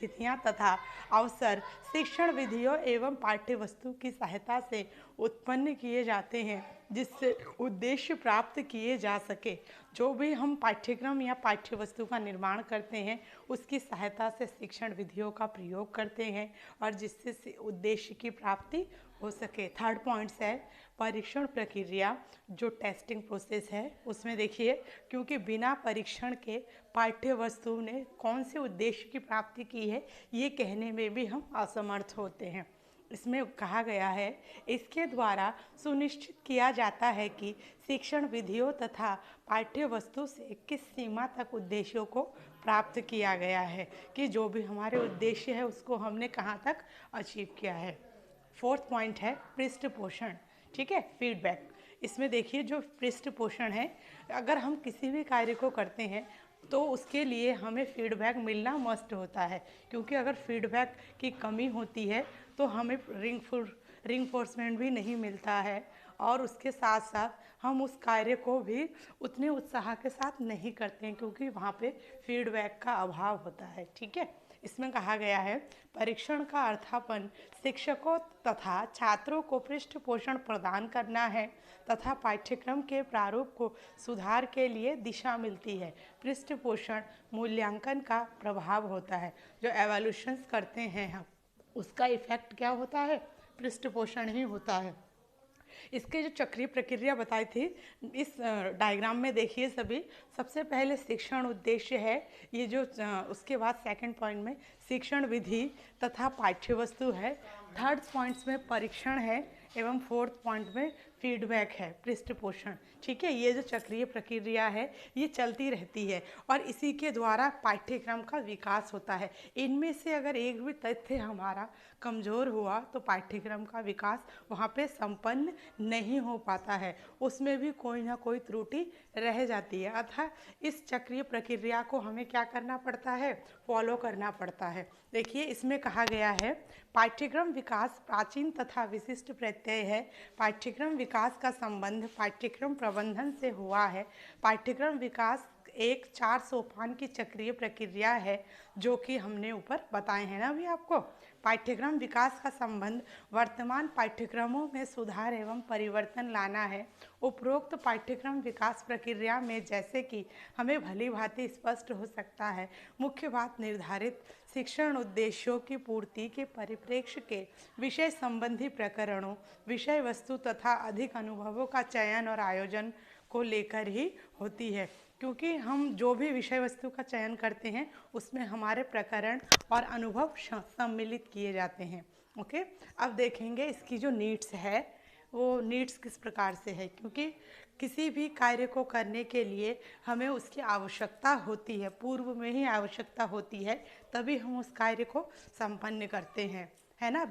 स्थितियाँ तथा अवसर शिक्षण विधियों एवं पाठ्य वस्तु की सहायता से उत्पन्न किए जाते हैं जिससे उद्देश्य प्राप्त किए जा सके। जो भी हम पाठ्यक्रम या पाठ्य वस्तु का निर्माण करते हैं उसकी सहायता से शिक्षण विधियों का प्रयोग करते हैं और जिससे उद्देश्य की प्राप्ति हो सके। थर्ड पॉइंट्स है परीक्षण प्रक्रिया, जो टेस्टिंग प्रोसेस है उसमें देखिए, क्योंकि बिना परीक्षण के पाठ्य वस्तु ने कौन से उद्देश्य की प्राप्ति की है ये कहने में भी हम असमर्थ होते हैं। इसमें कहा गया है इसके द्वारा सुनिश्चित किया जाता है कि शिक्षण विधियों तथा पाठ्य वस्तु से किस सीमा तक उद्देश्यों को प्राप्त किया गया है, कि जो भी हमारे उद्देश्य है उसको हमने कहाँ तक अचीव किया है। फोर्थ पॉइंट है पृष्ठपोषण, ठीक है, फीडबैक। इसमें देखिए जो पृष्ठपोषण है, अगर हम किसी भी कार्य को करते हैं तो उसके लिए हमें फीडबैक मिलना मस्ट होता है, क्योंकि अगर फीडबैक की कमी होती है तो हमें रिइंफोर्समेंट भी नहीं मिलता है और उसके साथ साथ हम उस कार्य को भी उतने उत्साह के साथ नहीं करते हैं क्योंकि वहाँ पे फीडबैक का अभाव होता है। ठीक है, इसमें कहा गया है परीक्षण का अर्थापन शिक्षकों तथा छात्रों को पृष्ठपोषण प्रदान करना है तथा पाठ्यक्रम के प्रारूप को सुधार के लिए दिशा मिलती है। पृष्ठपोषण मूल्यांकन का प्रभाव होता है, जो एवोल्यूशंस करते हैं हम उसका इफेक्ट क्या होता है, पृष्ठपोषण ही होता है। इसके जो चक्रीय प्रक्रिया बताई थी इस डायग्राम में देखिए सभी, सबसे पहले शिक्षण उद्देश्य है, ये जो उसके बाद सेकंड पॉइंट में शिक्षण विधि तथा पाठ्य वस्तु है, थर्ड पॉइंट्स में परीक्षण है एवं फोर्थ पॉइंट में फीडबैक है, पृष्ठपोषण। ठीक है, ये जो चक्रीय प्रक्रिया है ये चलती रहती है और इसी के द्वारा पाठ्यक्रम का विकास होता है। इनमें से अगर एक भी तथ्य हमारा कमज़ोर हुआ तो पाठ्यक्रम का विकास वहाँ पे संपन्न नहीं हो पाता है, उसमें भी कोई ना कोई त्रुटि रह जाती है। अतः इस चक्रीय प्रक्रिया को हमें क्या करना पड़ता है, फॉलो करना पड़ता है। देखिए इसमें कहा गया है पाठ्यक्रम विकास प्राचीन तथा विशिष्ट प्रत्यय है। पाठ्यक्रम विकास का संबंध पाठ्यक्रम प्रबंधन से हुआ है। पाठ्यक्रम विकास एक 4 सोपान की चक्रीय प्रक्रिया है जो कि हमने ऊपर बताए हैं ना अभी आपको। पाठ्यक्रम विकास का संबंध वर्तमान पाठ्यक्रमों में सुधार एवं परिवर्तन लाना है। उपरोक्त पाठ्यक्रम विकास प्रक्रिया में जैसे कि हमें भली भांति स्पष्ट हो सकता है, मुख्य बात निर्धारित शिक्षण उद्देश्यों की पूर्ति के परिप्रेक्ष्य के विषय संबंधी प्रकरणों, विषय वस्तु तथा अधिक अनुभवों का चयन और आयोजन को लेकर ही होती है, क्योंकि हम जो भी विषय वस्तु का चयन करते हैं उसमें हमारे प्रकरण और अनुभव सम्मिलित किए जाते हैं। ओके, अब देखेंगे इसकी जो नीड्स है वो नीड्स किस प्रकार से है, क्योंकि किसी भी कार्य को करने के लिए हमें उसकी आवश्यकता होती है, पूर्व में ही आवश्यकता होती है, तभी हम उस कार्य को संपन्न करते हैं, है ना।